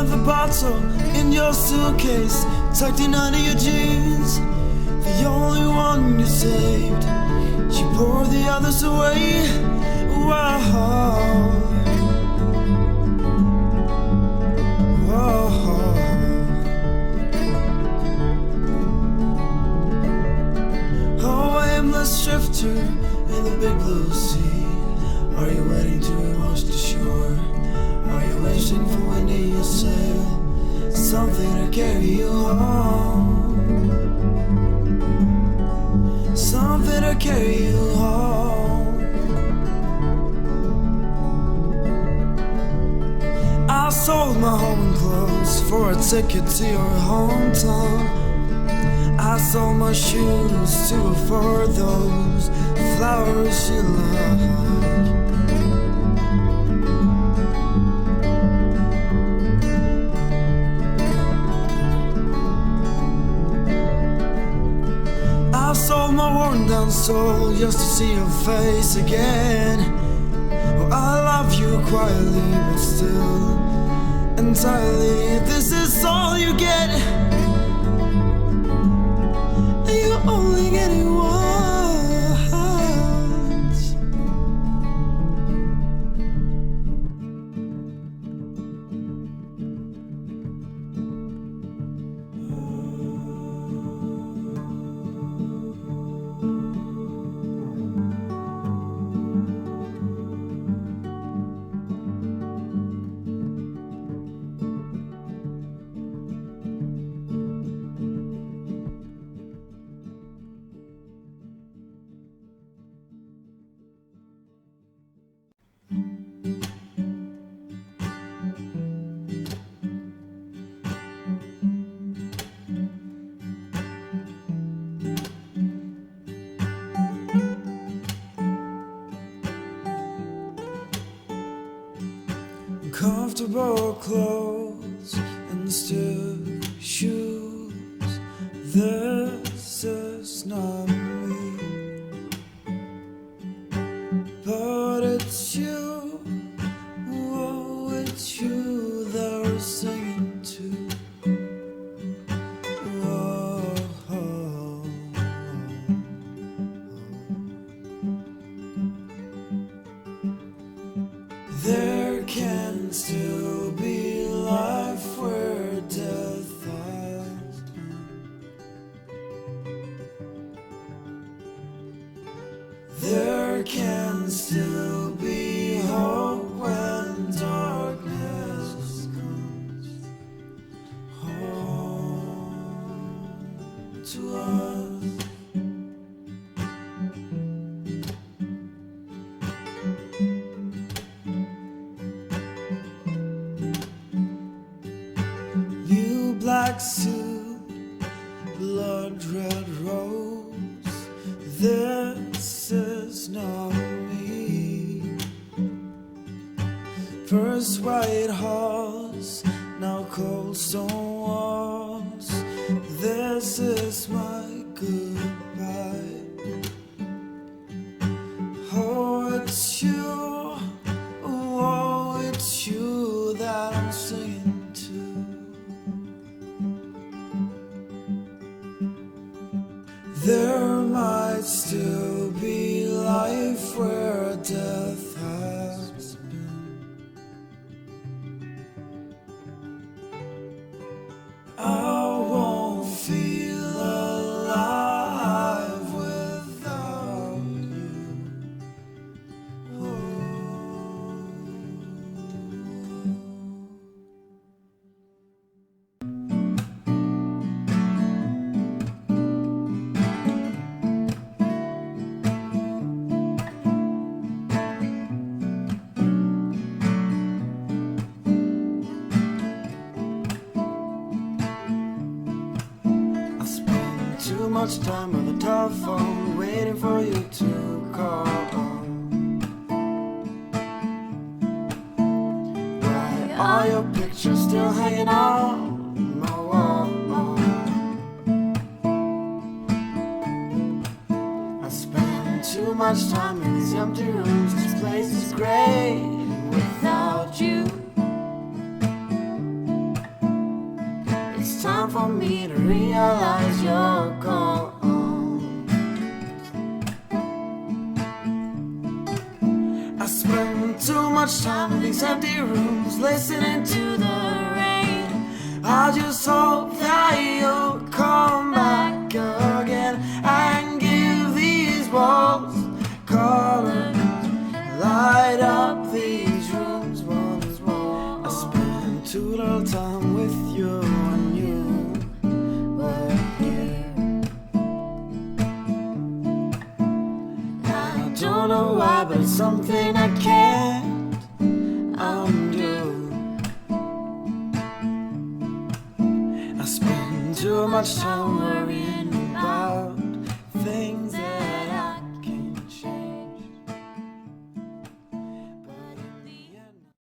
with a bottle in your suitcase, tucked in under your jeans. The only one you saved, you pour the others away. Whoa, whoa. Oh, aimless drifter in the big blue sea. Are you waiting to wash the shore? Are you wishing for wind in your sail? Something to carry you home. Something to carry you home. I sold my home and clothes for a ticket to your hometown. I sold my shoes to afford those flowers you like. I sold my worn down soul just to see your face again. Oh, I love you quietly but still entirely. This is all you get. You only get it once. Comfortable clothes and stiff shoes. This is not me, but it's you. Oh, it's you that we're singing to. Oh, oh, oh. There can still be life where death has been. There can still be hope when darkness comes home to us. Black suit, blood red rose. This is not me. First white horse, now cold stone walls. This is my goodbye. Oh, it's you. Oh, it's you that I'm singing to. There might still be life where death has been. I won't feel alive without you. Oh. Too much time on the telephone, waiting for you to call. Why are your pictures still hanging on my wall? I spend too much time in these empty rooms. This place is great without you. for me to realize you're gone. I spend too much time in these empty rooms, listening to the rain. I just hope that you'll come back again and give these walls color, light up these rooms once more. I spend too little time with you when you were here. I don't know why, but it's something I can't undo. I spend too much time